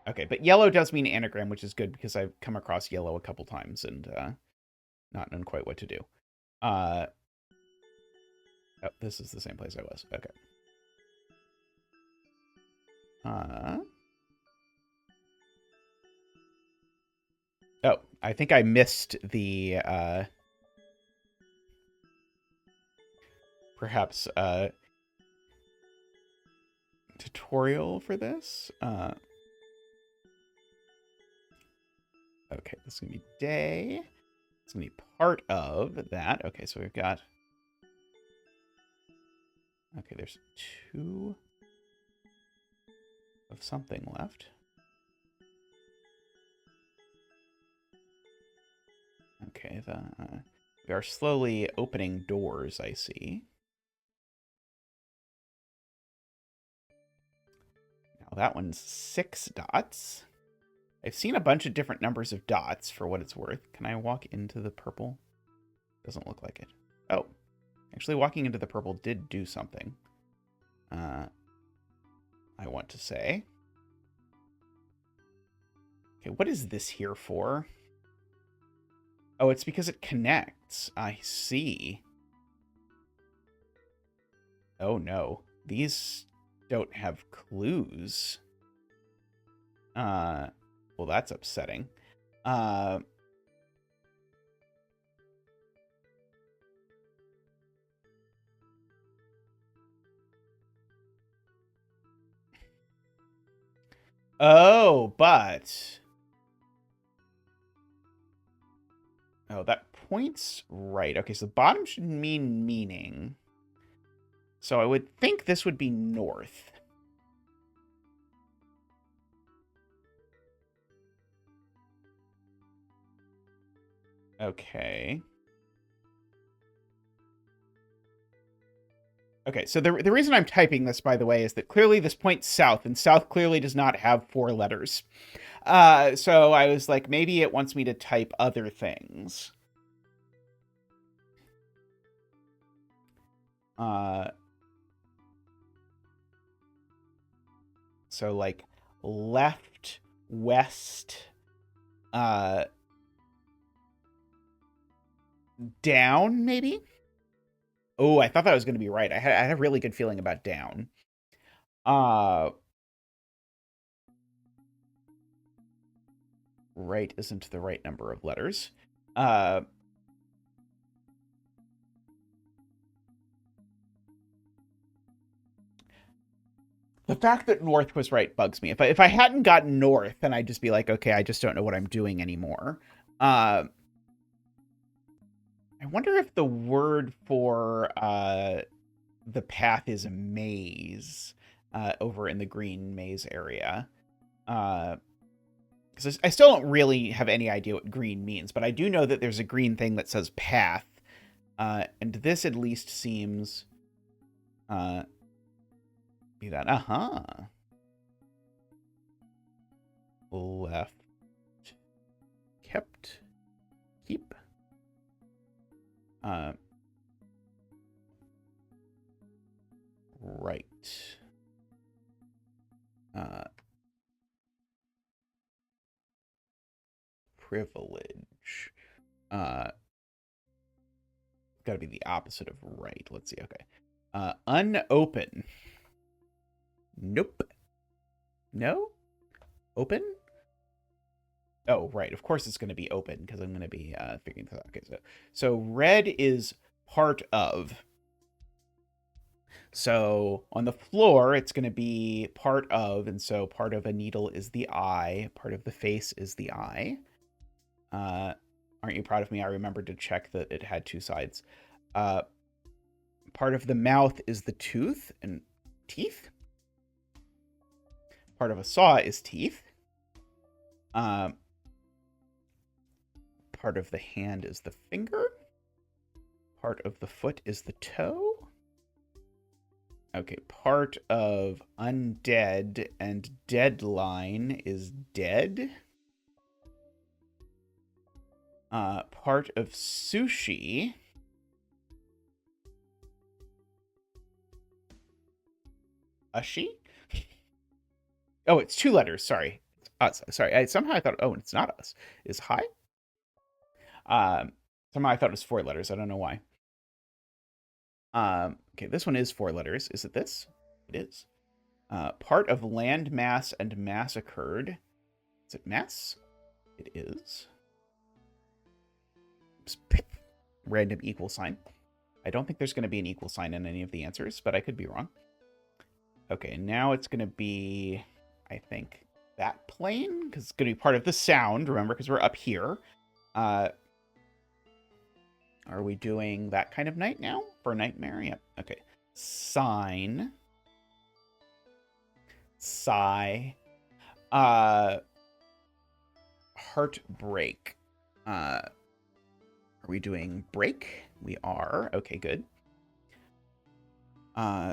Okay, but yellow does mean anagram, which is good because I've come across yellow a couple times and not known quite what to do. Oh, this is the same place I was. Okay. Oh, I think I missed the perhaps tutorial for this. Okay, this is gonna be day. It's gonna be part of that. Okay, so we've got. Okay, there's 2 of something left. Okay, we are slowly opening doors, I see. Now that one's 6 dots. I've seen a bunch of different numbers of dots for what it's worth. Can I walk into the purple? Doesn't look like it. Oh, actually walking into the purple did do something. I want to say. Okay, what is this here for? Oh, it's because it connects. I see. Oh no, these don't have clues. Well, that's upsetting. Oh, but... Oh, that point's right. Okay, so the bottom should mean meaning. So I would think this would be north. Okay. Okay, so the reason I'm typing this, by the way, is that clearly this points south, and south clearly does not have 4 letters. So I was like, maybe it wants me to type other things. So like left, west, down, maybe? Oh, I thought that was going to be right. I had a really good feeling about down. Right isn't the right number of letters. The fact that north was right bugs me. If I hadn't gotten north, then I'd just be like, okay, I just don't know what I'm doing anymore. I wonder if the word for the path is maze over in the green maze area. Because I still don't really have any idea what green means, but I do know that there's a green thing that says path. And this at least seems be that. Left. Kept. Keep. Right. Privilege. Got to be the opposite of right. Let's see. Okay. Unopen. Nope. No? Open? Oh, right. Of course it's going to be open because I'm going to be figuring this out. Okay, so red is part of. So on the floor, it's going to be part of, and so part of a needle is the eye. Part of the face is the eye. Aren't you proud of me? I remembered to check that it had 2 sides. Part of the mouth is the tooth and teeth. Part of a saw is teeth. Part of the hand is the finger. Part of the foot is the toe. Okay, part of undead and deadline is dead. Part of sushi. Ushi? Oh, it's 2 letters. Sorry. us. Sorry, somehow I thought, oh, it's not us. Is hi? Somehow I thought it was 4 letters. I don't know why. Okay, this one is 4 letters. Is it this? It is. Part of land mass and massacred. Is it mass? It is. Random equal sign. I don't think there's going to be an equal sign in any of the answers, but I could be wrong. Okay, now it's going to be, I think, that plane, because it's going to be part of the sound, remember, because we're up here. Are we doing that kind of night now? For nightmare? Yep. Okay. Sign. Sigh. Heartbreak. Are we doing break? We are. Okay, good.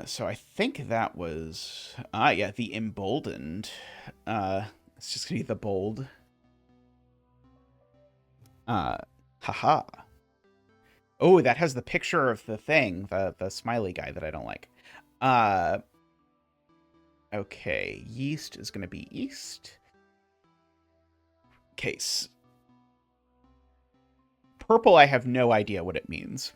So I think that was... yeah, the emboldened. It's just gonna be the bold. Haha. Oh, that has the picture of the thing, the smiley guy that I don't like. Okay, yeast is gonna be east. Case. Purple, I have no idea what it means.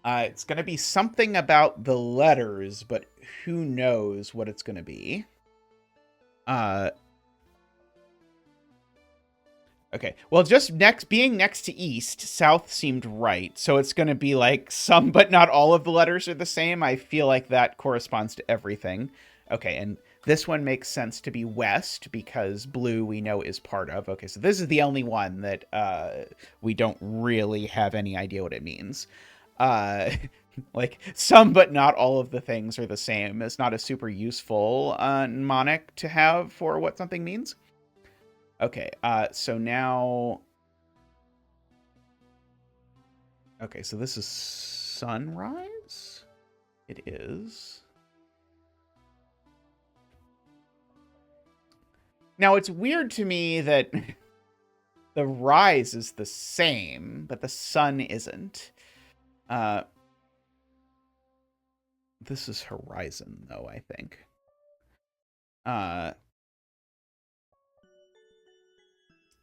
It's going to be something about the letters, but who knows what it's going to be. Okay. Well, just being next to east, south seemed right. So it's going to be like some, but not all of the letters are the same. I feel like that corresponds to everything. Okay, and this one makes sense to be west because blue we know is part of. Okay, so this is the only one that we don't really have any idea what it means. Like some but not all of the things are the same. It's not a super useful mnemonic to have for what something means. Okay, so now... Okay, so this is sunrise? It is. Now, it's weird to me that the rise is the same, but the sun isn't. This is horizon, though, I think.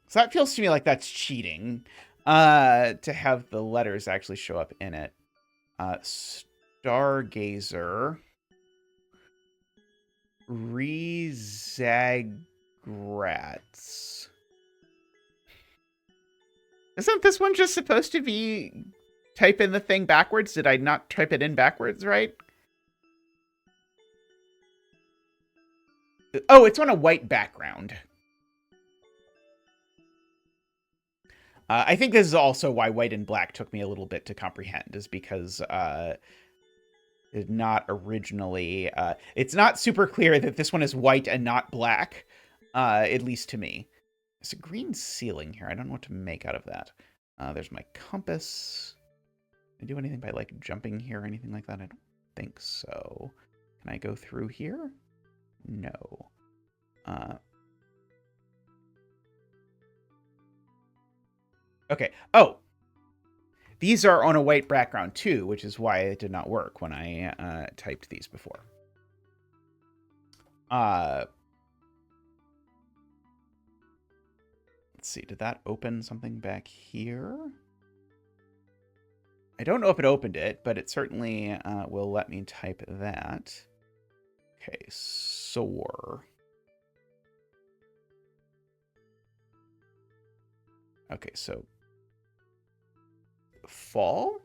So that feels to me like that's cheating, to have the letters actually show up in it. Stargazer. Rezagrats. Isn't this one just supposed to be type in the thing backwards? Did I not type it in backwards, right? Oh, it's on a white background. I think this is also why white and black took me a little bit to comprehend, is because it's not originally... it's not super clear that this one is white and not black, at least to me. There's a green ceiling here. I don't know what to make out of that. There's my compass. Can I do anything by, like, jumping here or anything like that? I don't think so. Can I go through here? No. Okay. Oh! These are on a white background, too, which is why it did not work when I typed these before. Let's see. Did that open something back here? I don't know if it opened it, but it certainly will let me type that. Okay, soar. Okay, so fall?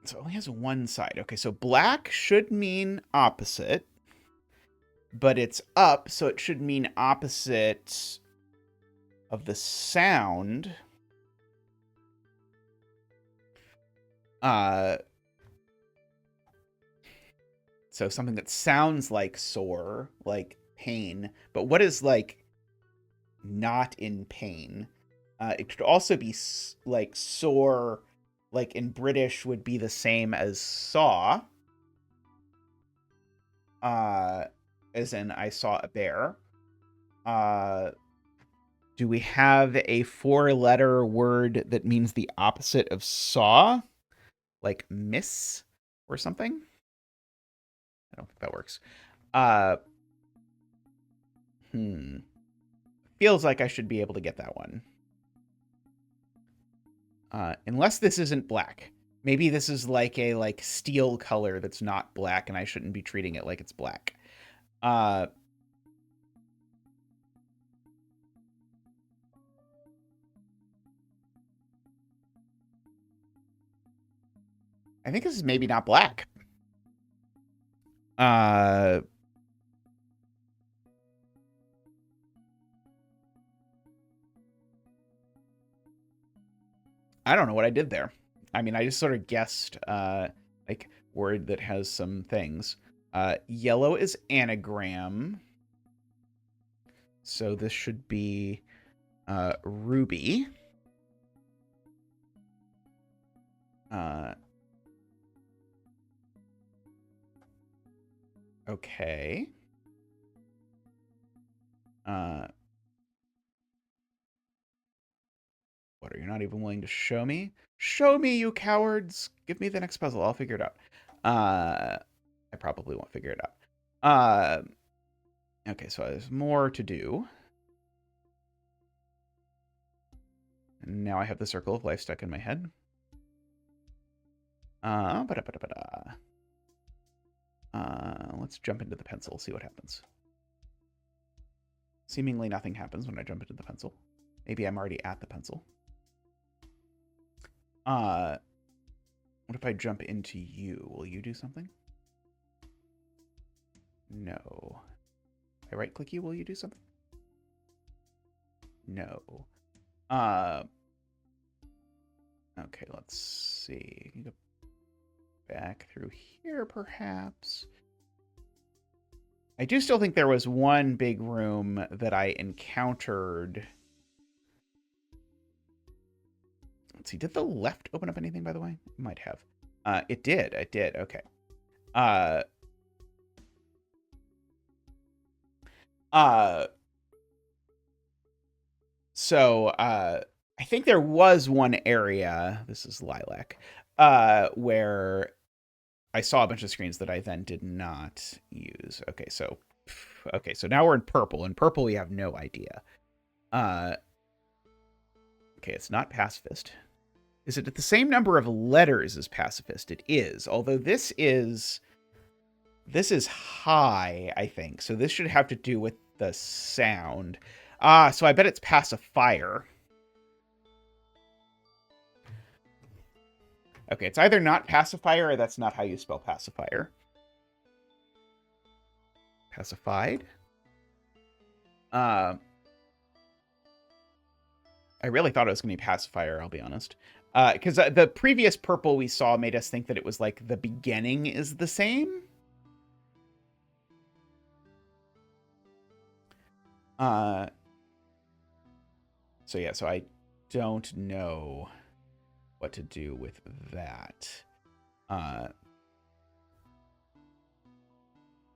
So it only has one side. Okay, so black should mean opposite, but it's up, so it should mean opposite of the sound. So something that sounds like sore, like pain, but what is, like, not in pain? It could also be, like, sore, like, in British would be the same as saw. As in I saw a bear. Do we have a 4-letter word that means the opposite of saw? Like miss or something? I don't think that works. Uh, Feels like I should be able to get that one. Unless this isn't black. Maybe this is like a steel color that's not black, and I shouldn't be treating it like it's black. I think this is maybe not black. I don't know what I did there. I mean, I just sort of guessed like word that has some things. Yellow is anagram. So this should be ruby. Okay. What, are you not even willing to show me? Show me, you cowards! Give me the next puzzle. I'll figure it out. I probably won't figure it out. Okay, so there's more to do. And now I have the circle of life stuck in my head. Let's jump into the pencil, see what happens. Seemingly nothing happens when I jump into the pencil. Maybe I'm already at the pencil. What if I jump into you? Will you do something? No. If I right-click you, will you do something? No. Okay, let's see. You go back through here, perhaps. I do still think there was one big room that I encountered. Let's see. Did the left open up anything, by the way? It might have. It did. It did. Okay. So, I think there was one area, this is lilac, where I saw a bunch of screens that I then did not use. Okay, so now we're in purple. In purple, we have no idea. Okay, it's not pacifist. Is it at the same number of letters as pacifist? It is, although this is high, I think. So this should have to do with the sound. So I bet it's pacifier. Okay, it's either not pacifier or that's not how you spell pacifier. Pacified? I really thought it was going to be pacifier, I'll be honest. Because the previous purple we saw made us think that it was like the beginning is the same. So yeah, so I don't know what to do with that. And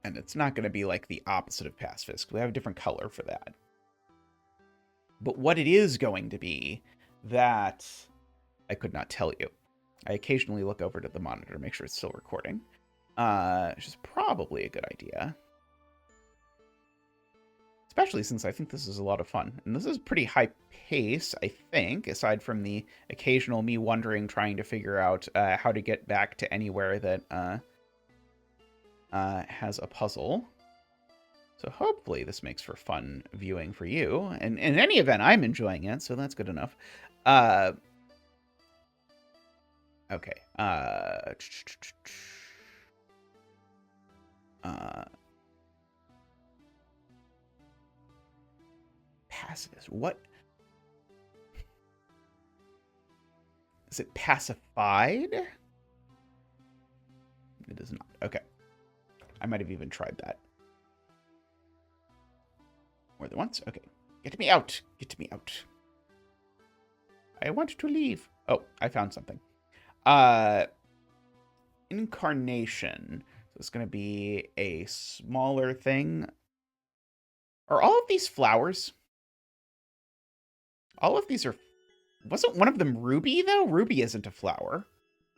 it's not going to be like the opposite of pacifist. We have a different color for that. But what it is going to be, that I could not tell you. I occasionally look over to the monitor to make sure it's still recording, which is probably a good idea. Especially since I think this is a lot of fun. And this is pretty high pace, I think, aside from the occasional me wondering, trying to figure out how to get back to anywhere that has a puzzle. So hopefully this makes for fun viewing for you. And in any event, I'm enjoying it, so that's good enough. Okay. Pacifist. What? Is it pacified? It is not. Okay. I might have even tried that. More than once? Okay. Get me out. Get me out. I want to leave. Oh, I found something. Incarnation. So it's going to be a smaller thing. Are all of these flowers? All of these are... Wasn't one of them ruby, though? Ruby isn't a flower.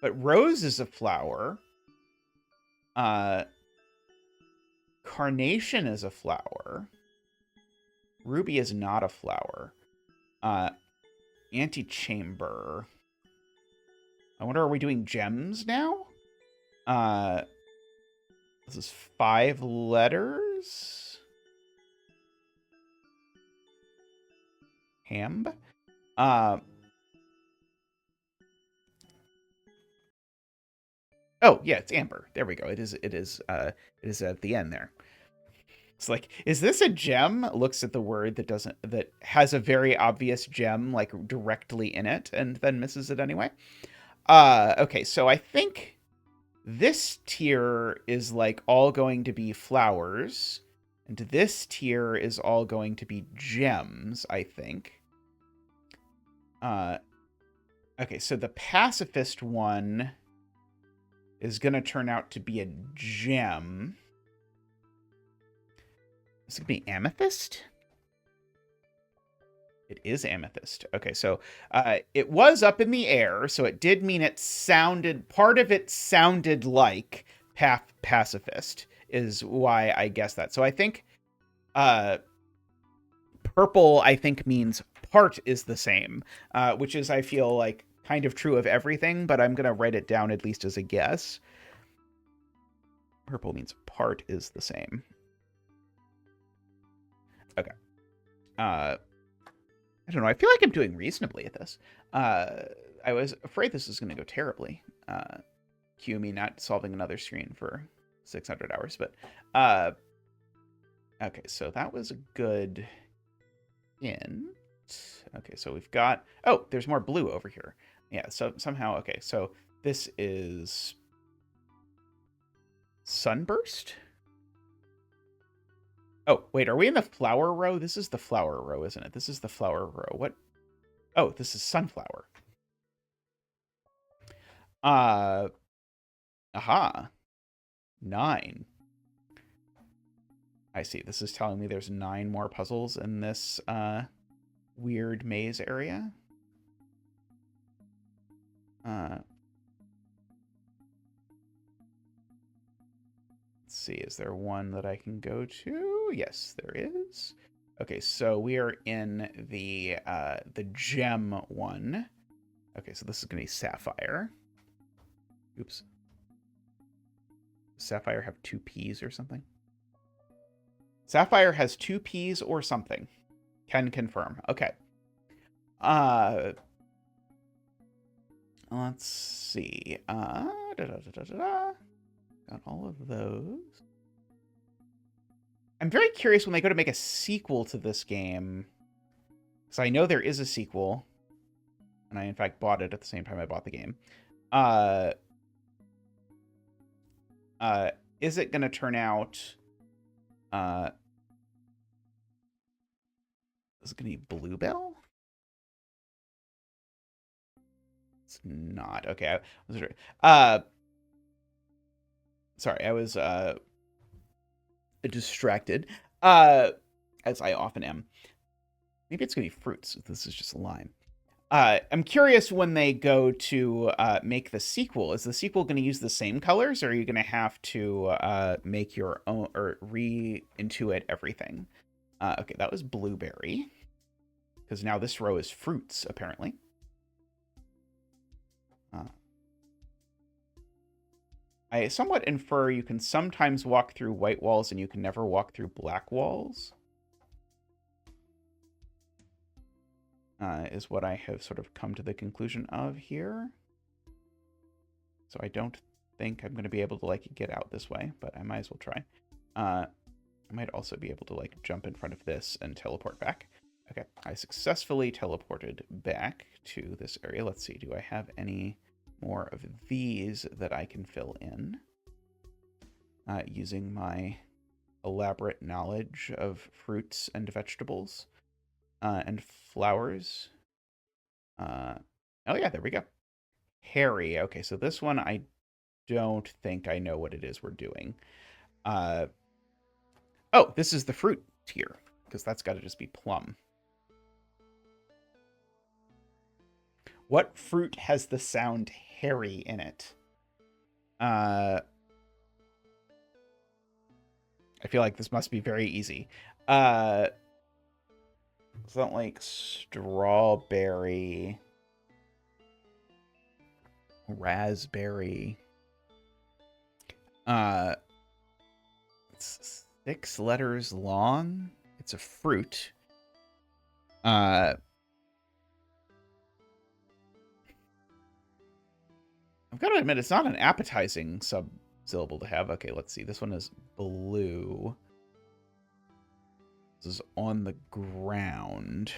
But rose is a flower. Carnation is a flower. Ruby is not a flower. Antechamber. I wonder, are we doing gems now? This is 5 letters. Hamb. Oh yeah, it's amber. There we go. It is at the end there. It's like, is this a gem? Looks at the word that has a very obvious gem like directly in it and then misses it anyway. Okay, so I think this tier is like all going to be flowers, and this tier is all going to be gems, I think. Okay, so the pacifist one is going to turn out to be a gem. Is it going to be amethyst? It is amethyst. Okay, so it was up in the air, so it did mean part of it sounded like pacifist, is why I guessed that. So I think purple, I think, means part is the same, which is, I feel like, kind of true of everything, but I'm going to write it down at least as a guess. Purple means part is the same. Okay. I don't know. I feel like I'm doing reasonably at this. I was afraid this was going to go terribly. Cue me not solving another screen for 600 hours. But okay, so that was a good hint. Okay, so we've got... Oh, there's more blue over here. Yeah, so somehow... Okay, so this is... Sunburst? Oh, wait, are we in the flower row? This is the flower row, isn't it? This is the flower row. What? Oh, this is sunflower. Aha. 9. I see. This is telling me there's 9 more puzzles in this weird maze area. Let's see. Is there one that I can go to? Yes, there is. Okay, so we are in the gem one. Okay, so this is going to be sapphire. Oops. Sapphire have 2 P's or something? Sapphire has 2 P's or something. Can confirm. Okay. Let's see. Got all of those. I'm very curious when they go to make a sequel to this game. So I know there is a sequel. And I, in fact, bought it at the same time I bought the game. Is it going to turn out... is it going to be Bluebell? It's not. Okay. Sorry, I was distracted. As I often am. Maybe it's going to be fruits. This is just lime. I'm curious when they go to make the sequel. Is the sequel going to use the same colors, or are you going to have to make your own or re-intuit everything? Okay, that was blueberry. Because now this row is fruits, apparently. I somewhat infer you can sometimes walk through white walls and you can never walk through black walls. Is what I have sort of come to the conclusion of here. So I don't think I'm going to be able to, like, get out this way, but I might as well try. I might also be able to, like, jump in front of this and teleport back. Okay, I successfully teleported back to this area. Let's see, do I have any more of these that I can fill in? Using my elaborate knowledge of fruits and vegetables. And flowers. Oh yeah, there we go. Harry. Okay, so this one I don't think I know what it is we're doing. Oh, this is the fruit tier, because that's got to just be plum. What fruit has the sound hairy in it? I feel like this must be very easy. Something like strawberry, raspberry. It's 6 letters long. It's a fruit. I've got to admit, it's not an appetizing sub-syllable to have. Okay, let's see. This one is blue. This is on the ground.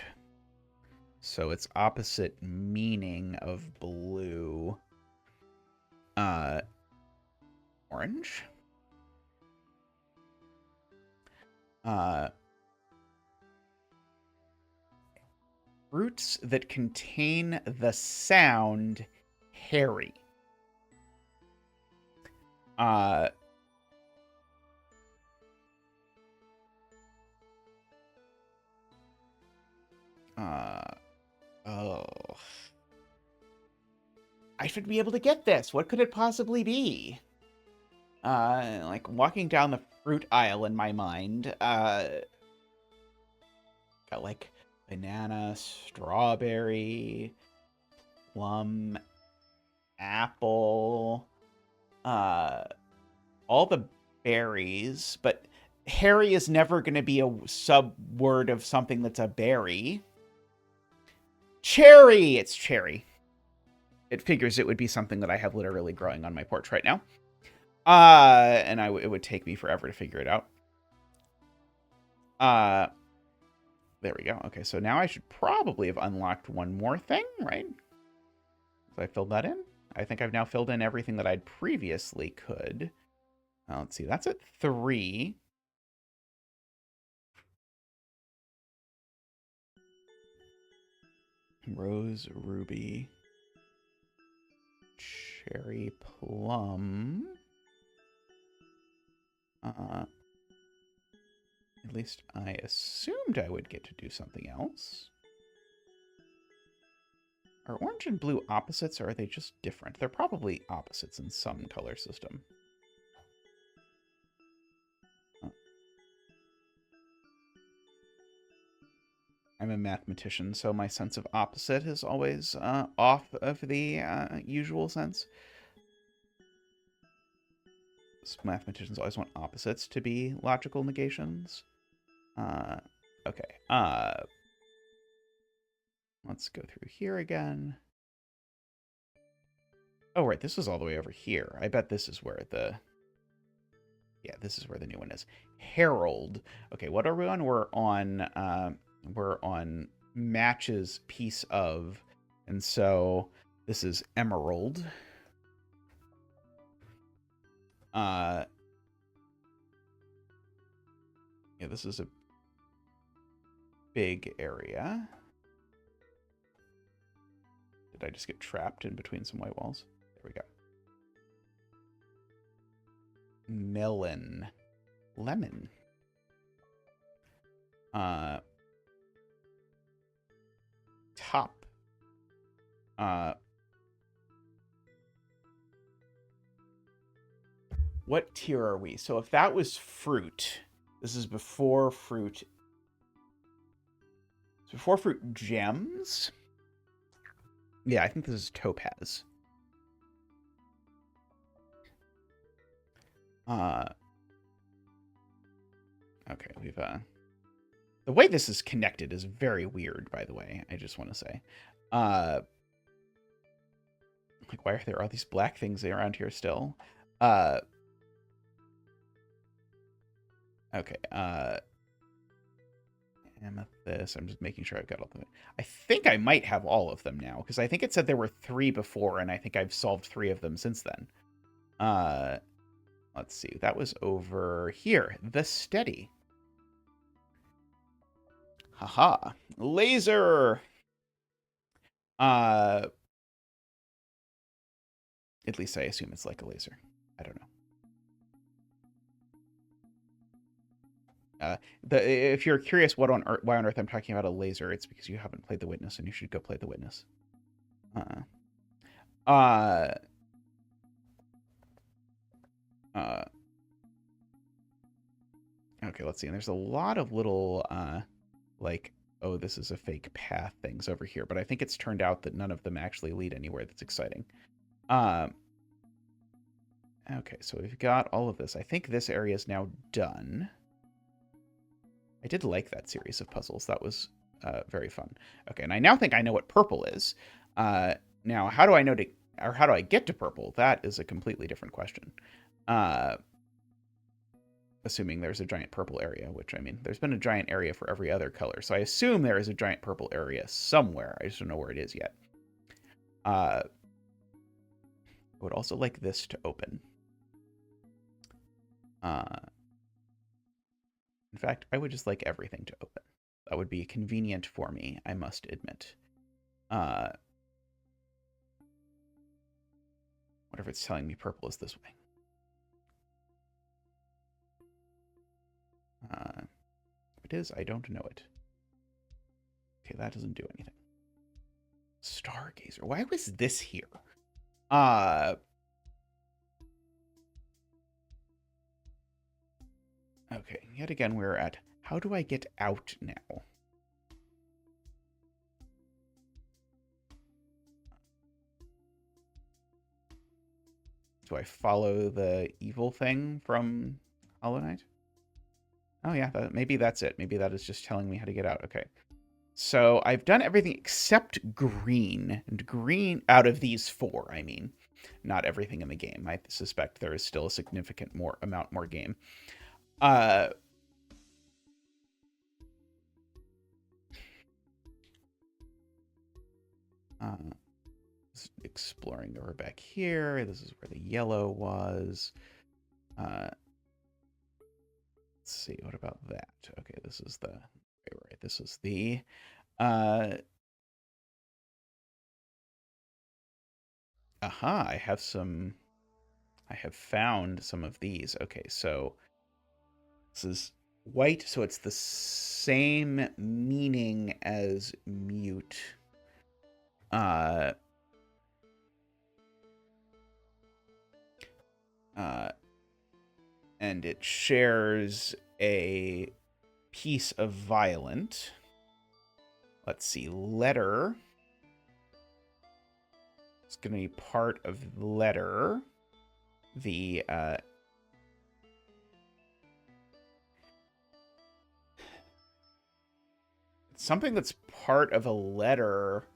So it's opposite meaning of blue. Orange. Fruits that contain the sound hairy. Oh. I should be able to get this. What could it possibly be? Like walking down the fruit aisle in my mind. Got like banana, strawberry, plum, apple, all the berries, but hairy is never going to be a sub-word of something that's a berry. Cherry! It's cherry. It figures it would be something that I have literally growing on my porch right now. And it would take me forever to figure it out. There we go. Okay, so now I should probably have unlocked one more thing, right? So I filled that in. I think I've now filled in everything that I'd previously could. Let's see, that's at 3. Rose, ruby, cherry, plum. At least I assumed I would get to do something else. Are orange and blue opposites, or are they just different? They're probably opposites in some color system. I'm a mathematician, so my sense of opposite is always off of the usual sense. Mathematicians always want opposites to be logical negations. Okay. Let's go through here again. Oh, right. This is all the way over here. I bet this is where the... Yeah, this is where the new one is. Herald. Okay, what are we on? We're on matches piece of. And so this is emerald. Yeah, this is a big area. Did I just get trapped in between some white walls? There we go. Melon. Lemon. Top. What tier are we? So if that was fruit, this is before fruit. It's before fruit gems. Yeah, I think this is topaz. Okay, we've the way this is connected is very weird, by the way. I just want to say. Like, why are there all these black things around here still? Okay, amethyst. I'm just making sure I've got all of them. I think I might have all of them now, because I think it said there were 3 before, and I think I've solved 3 of them since then. Let's see. That was over here. The steady. Haha. Laser! At least I assume it's like a laser. I don't know. If you're curious why on earth I'm talking about a laser, it's because you haven't played The Witness, and you should go play The Witness. Uh, uh, uh, okay, let's see. And there's a lot of little, like, oh, this is a fake path things over here. But I think it's turned out that none of them actually lead anywhere that's exciting. Okay, so we've got all of this. I think this area is now done. I did like that series of puzzles. That was very fun. Okay, and I now think I know what purple is. Now, how do I know or how do I get to purple? That is a completely different question. Assuming there's a giant purple area, which, I mean, there's been a giant area for every other color. So I assume there is a giant purple area somewhere. I just don't know where it is yet. I would also like this to open. In fact, I would just like everything to open. That would be convenient for me, I must admit. Whatever it's telling me purple is this way. If it is, I don't know it. Okay, that doesn't do anything. Stargazer. Why was this here? Okay, yet again, we're at how do I get out now? Do I follow the evil thing from Hollow Knight? Oh yeah, maybe that's it. Maybe that is just telling me how to get out. Okay. So I've done everything except green. And green, out of these four, I mean. Not everything in the game. I suspect there is still a significant amount more game. Exploring over back here. This is where the yellow was. Let's see. What about that? Okay, this is the... Right. This is the... Aha, I have found some of these. Okay, so this is white, so it's the same meaning as mute. And it shares a piece of violent. Let's see, letter. It's going to be part of letter. The something that's part of a letter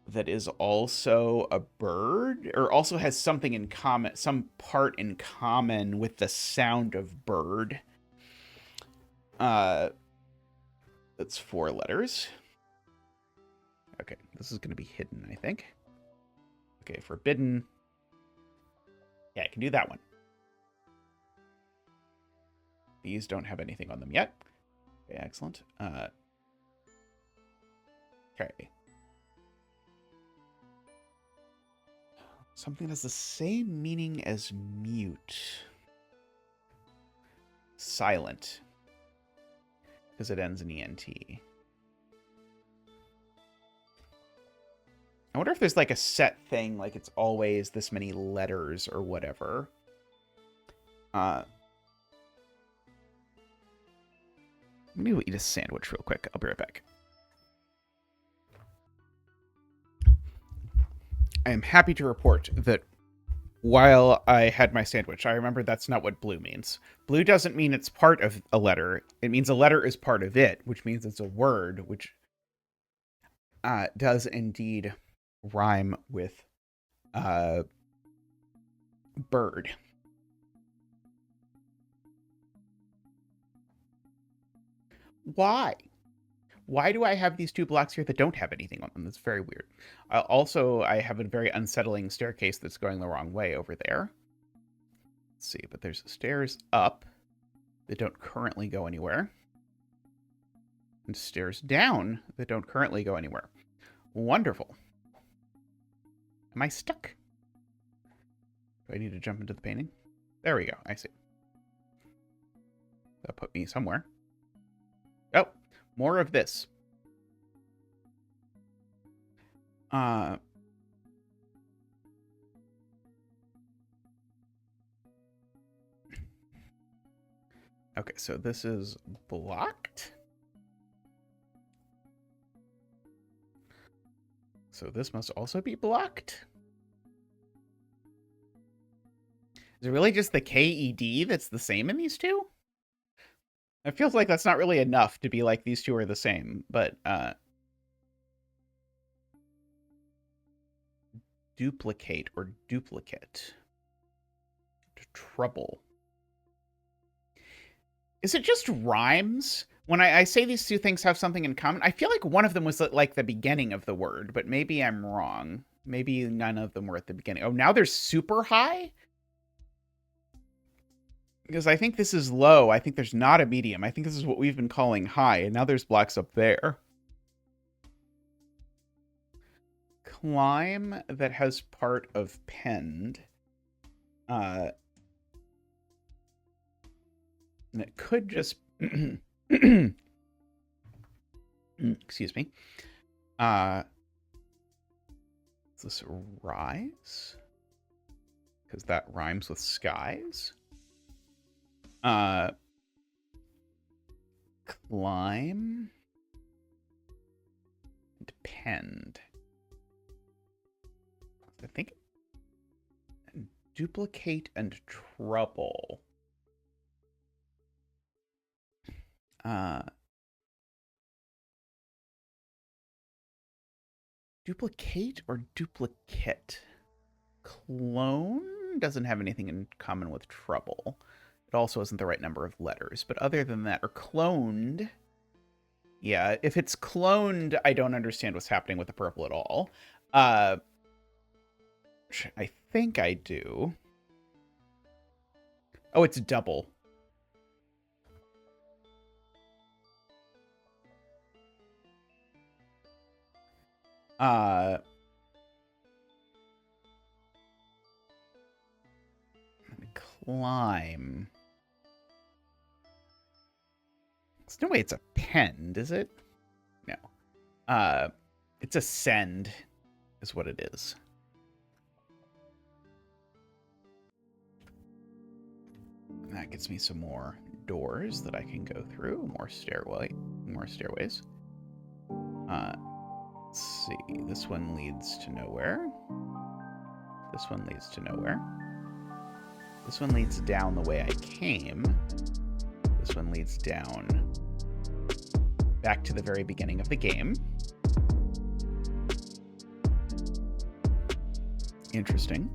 that is also a bird, or also has something in common, some part in common with the sound of bird. That's 4 letters. Okay, this is going to be hidden, I think. Okay, forbidden. Yeah, I can do that one. These don't have anything on them yet. Okay, excellent. Okay. Something has the same meaning as mute. Silent. Because it ends in ENT. I wonder if there's like a set thing, like it's always this many letters or whatever. Let me go eat a sandwich real quick. I'll be right back. I am happy to report that while I had my sandwich, I remembered that's not what blue means. Blue doesn't mean it's part of a letter. It means a letter is part of it, which means it's a word, which does indeed rhyme with bird. Why? Why do I have these 2 blocks here that don't have anything on them? That's very weird. Also, I have a very unsettling staircase that's going the wrong way over there. Let's see, but there's stairs up that don't currently go anywhere. And stairs down that don't currently go anywhere. Wonderful. Am I stuck? Do I need to jump into the painting? There we go. I see. That'll put me somewhere. Oh, more of this. Okay, so this is blocked. So this must also be blocked. Is it really just the KED that's the same in these two? It feels like that's not really enough to be like these two are the same, but duplicate or duplicate. Trouble. Is it just rhymes? When I say these two things have something in common, I feel like one of them was like the beginning of the word, but maybe I'm wrong. Maybe none of them were at the beginning. Oh, now there's super high? Because I think this is low. I think there's not a medium. I think this is what we've been calling high, and now there's blocks up there. Climb that has part of penned. And it could just... excuse me. Is this rise? Because that rhymes with skies. Climb. Depend. I think duplicate and trouble. Duplicate or duplicate? Clone doesn't have anything in common with trouble. It also isn't the right number of letters. But other than that, or cloned. Yeah, if it's cloned, I don't understand what's happening with the purple at all. I think I do. Oh, it's double. Climb. There's no way it's append, is it? No. It's ascend is what it is. And that gets me some more doors that I can go through, more stairways. Let's see. This one leads to nowhere. This one leads to nowhere. This one leads down the way I came. This one leads down back to the very beginning of the game. Interesting.